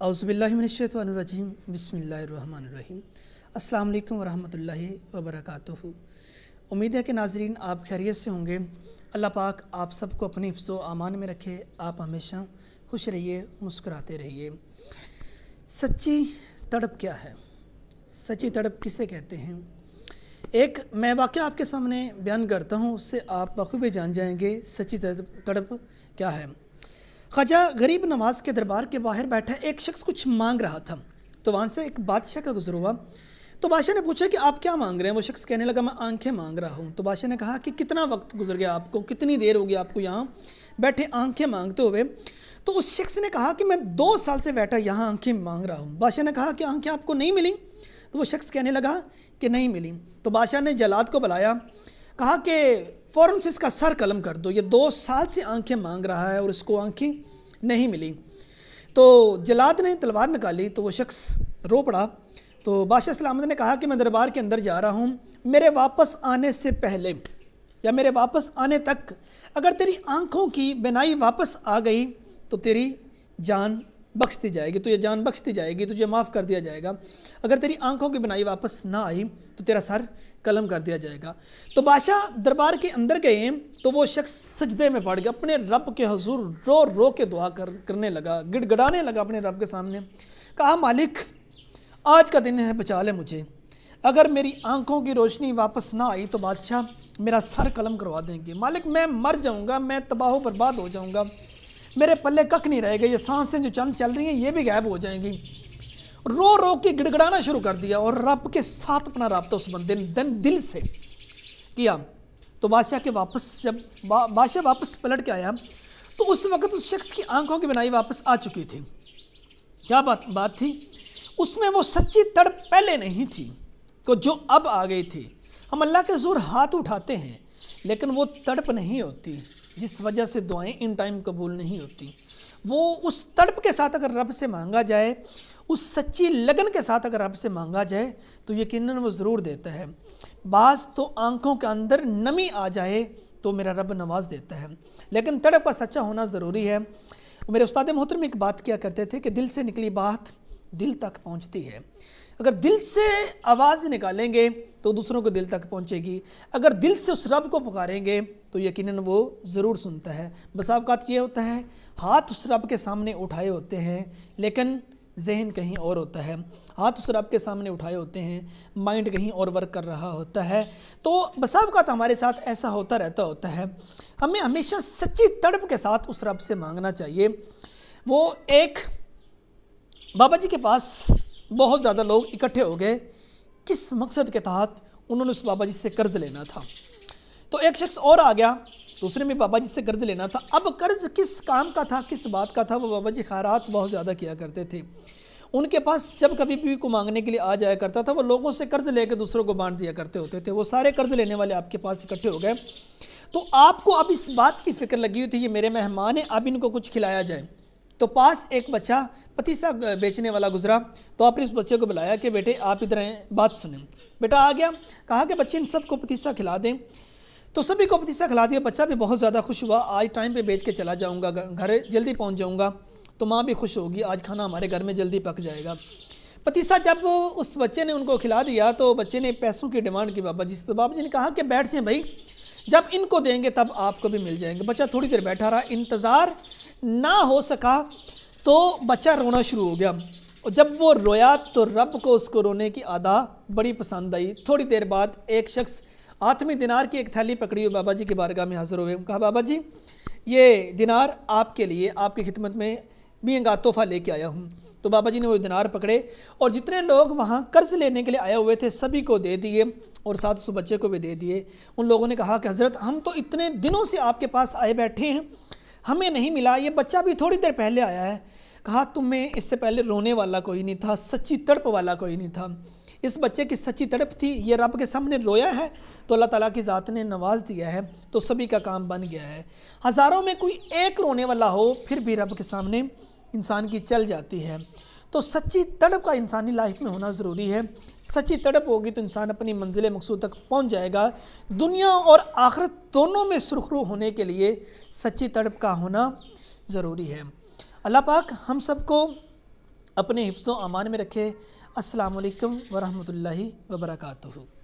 اعوذ باللہ من الشیطان الرجیم بسم اللہ الرحمن الرحیم۔ السلام علیکم ورحمۃ اللہ وبرکاتہ۔ امید ہے کہ ناظرین آپ خیریت سے ہوں گے۔ اللہ پاک آپ سب کو اپنی حفظ و امان میں رکھے، آپ ہمیشہ خوش رہیے، مسکراتے رہیے۔ سچی تڑپ کیا ہے؟ سچی تڑپ کسے کہتے ہیں؟ ایک میں واقعہ آپ کے سامنے بیان کرتا ہوں، اس سے آپ بخوبی جان جائیں گے سچی تڑپ کیا ہے۔ خواجہ غریب نواز کے دربار کے باہر بیٹھا ایک شخص کچھ مانگ رہا تھا، تو وہاں سے ایک بادشاہ کا گزر ہوا۔ تو بادشاہ نے پوچھا کہ آپ کیا مانگ رہے ہیں؟ وہ شخص کہنے لگا میں آنکھیں مانگ رہا ہوں۔ تو بادشاہ نے کہا کہ کتنا وقت گزر گیا آپ کو، کتنی دیر ہوگی آپ کو یہاں بیٹھے آنکھیں مانگتے ہوئے؟ تو اس شخص نے کہا کہ میں 2 سال سے بیٹھا یہاں آنکھیں مانگ رہا ہوں۔ بادشاہ نے کہا کہ آنکھیں آپ کو نہیں ملیں؟ تو وہ شخص کہنے لگا کہ نہیں ملیں۔ تو بادشاہ نے جلاد کو بلایا، کہا کہ فوراً سے اس کا سر قلم کر دو، یہ 2 سال سے آنکھیں مانگ رہا ہے اور اس کو آنکھیں نہیں ملی۔ تو جلاد نے تلوار نکالی تو وہ شخص رو پڑا۔ تو بادشاہ سلامت نے کہا کہ میں دربار کے اندر جا رہا ہوں، میرے واپس آنے سے پہلے یا میرے واپس آنے تک اگر تیری آنکھوں کی بینائی واپس آ گئی تو تیری جان بخش دی جائے گی، تو یہ جان بخش دی جائے گی، تجھے معاف کر دیا جائے گا۔ اگر تیری آنکھوں کی بینائی واپس نہ آئی تو تیرا سر قلم کر دیا جائے گا۔ تو بادشاہ دربار کے اندر گئے تو وہ شخص سجدے میں پڑ گیا، اپنے رب کے حضور رو رو کے دعا کرنے لگا، گڑ گڑانے لگا اپنے رب کے سامنے۔ کہا مالک آج کا دن ہے، بچا لے مجھے، اگر میری آنکھوں کی روشنی واپس نہ آئی تو بادشاہ میرا سر قلم کروا دیں گے، مالک میں مر جاؤں گا، میں تباہ و برباد ہو جاؤں گا، میرے پلے کک نہیں رہے گا، یہ سانسیں جو چند چل رہی ہیں یہ بھی غائب ہو جائیں گی۔ رو رو کے گڑ گڑانا شروع کر دیا اور رب کے ساتھ اپنا رابطہ اس بندے نے دل سے کیا۔ تو بادشاہ کے واپس جب بادشاہ واپس پلٹ کے آیا تو اس وقت اس شخص کی آنکھوں کی بینائی واپس آ چکی تھی۔ کیا بات تھی؟ اس میں وہ سچی تڑپ پہلے نہیں تھی کہ جو اب آ گئی تھی۔ ہم اللہ کے حضور ہاتھ اٹھاتے ہیں لیکن وہ تڑپ نہیں ہوتی جس وجہ سے دعائیں ان ٹائم قبول نہیں ہوتی۔ وہ اس تڑپ کے ساتھ اگر رب سے مانگا جائے، اس سچی لگن کے ساتھ اگر رب سے مانگا جائے تو یقیناً وہ ضرور دیتا ہے۔ بعض تو آنکھوں کے اندر نمی آ جائے تو میرا رب نواز دیتا ہے، لیکن تڑپ کا سچا ہونا ضروری ہے۔ میرے استاد محترم ایک بات کیا کرتے تھے کہ دل سے نکلی بات دل تک پہنچتی ہے۔ اگر دل سے آواز نکالیں گے تو دوسروں کو دل تک پہنچے گی، اگر دل سے اس رب کو پکاریں گے تو یقیناً وہ ضرور سنتا ہے۔ بس اوقات یہ ہوتا ہے ہاتھ اس رب کے سامنے اٹھائے ہوتے ہیں لیکن ذہن کہیں اور ہوتا ہے، ہاتھ اس رب کے سامنے اٹھائے ہوتے ہیں، مائنڈ کہیں اور ورک کر رہا ہوتا ہے۔ تو بس اوقات ہمارے ساتھ ایسا ہوتا ہے۔ ہمیں ہمیشہ سچی تڑپ کے ساتھ اس رب سے مانگنا چاہیے۔ وہ ایک بابا جی کے پاس بہت زیادہ لوگ اکٹھے ہو گئے، کس مقصد کے تحت؟ انہوں نے اس بابا جی سے قرض لینا تھا۔ تو ایک شخص اور آ گیا، دوسرے میں بابا جی سے قرض لینا تھا۔ اب قرض کس کام کا تھا، کس بات کا تھا؟ وہ بابا جی خیرات بہت زیادہ کیا کرتے تھے، ان کے پاس جب کبھی بھی کو مانگنے کے لیے آ جایا کرتا تھا وہ لوگوں سے قرض لے کے دوسروں کو بانٹ دیا کرتے ہوتے تھے۔ وہ سارے قرض لینے والے آپ کے پاس اکٹھے ہو گئے، تو آپ کو اب اس بات کی فکر لگی ہوئی تھی یہ میرے مہمان ہیں، اب ان کو کچھ کھلایا جائے۔ تو پاس ایک بچہ پتیسا بیچنے والا گزرا، تو آپ نے اس بچے کو بلایا کہ بیٹے آپ ادھر ہیں، بات سنیں۔ بیٹا آ گیا، کہا کہ بچے ان سب کو پتیسا کھلا دیں۔ تو سبھی کو پتیسا کھلا دیا، بچہ بھی بہت زیادہ خوش ہوا، آج ٹائم پہ بیچ کے چلا جاؤں گا، گھر جلدی پہنچ جاؤں گا، تو ماں بھی خوش ہوگی، آج کھانا ہمارے گھر میں جلدی پک جائے گا۔ پتیسا جب اس بچے نے ان کو کھلا دیا تو بچے نے پیسوں کی ڈیمانڈ کی بابا جی سے، تو بابا جی نے کہا کہ بیٹھ جائیں بھائی، جب ان کو دیں گے تب آپ کو بھی مل جائیں گے۔ بچہ تھوڑی دیر بیٹھا رہا، انتظار نہ ہو سکا تو بچہ رونا شروع ہو گیا، اور جب وہ رویا تو رب کو اس کو رونے کی ادا بڑی پسند آئی۔ تھوڑی دیر بعد ایک شخص ہاتھ میں دینار کی ایک تھیلی پکڑی ہوئی بابا جی کی بارگاہ میں حاضر ہوئے، کہا بابا جی یہ دینار آپ کے لیے، آپ کی خدمت میں مہنگا تحفہ لے کے آیا ہوں۔ تو بابا جی نے وہ دینار پکڑے اور جتنے لوگ وہاں قرض لینے کے لیے آئے ہوئے تھے سبھی کو دے دیے اور ساتھ اس بچے کو بھی دے دیے۔ ان لوگوں نے کہا کہ حضرت ہم تو اتنے دنوں سے آپ کے پاس آئے بیٹھے ہیں، ہمیں نہیں ملا، یہ بچہ بھی تھوڑی دیر پہلے آیا ہے۔ کہا تمہیں اس سے پہلے رونے والا کوئی نہیں تھا، سچی تڑپ والا کوئی نہیں تھا، اس بچے کی سچی تڑپ تھی، یہ رب کے سامنے رویا ہے تو اللہ تعالیٰ کی ذات نے نواز دیا ہے، تو سبھی کا کام بن گیا ہے۔ ہزاروں میں کوئی ایک رونے والا ہو پھر بھی رب کے سامنے انسان کی چل جاتی ہے۔ تو سچی تڑپ کا انسانی لائف میں ہونا ضروری ہے۔ سچی تڑپ ہوگی تو انسان اپنی منزل مقصود تک پہنچ جائے گا۔ دنیا اور آخرت دونوں میں سرخرو ہونے کے لیے سچی تڑپ کا ہونا ضروری ہے۔ اللہ پاک ہم سب کو اپنے حفظ و امان میں رکھے۔ السلام علیکم ورحمۃ اللہ وبرکاتہ۔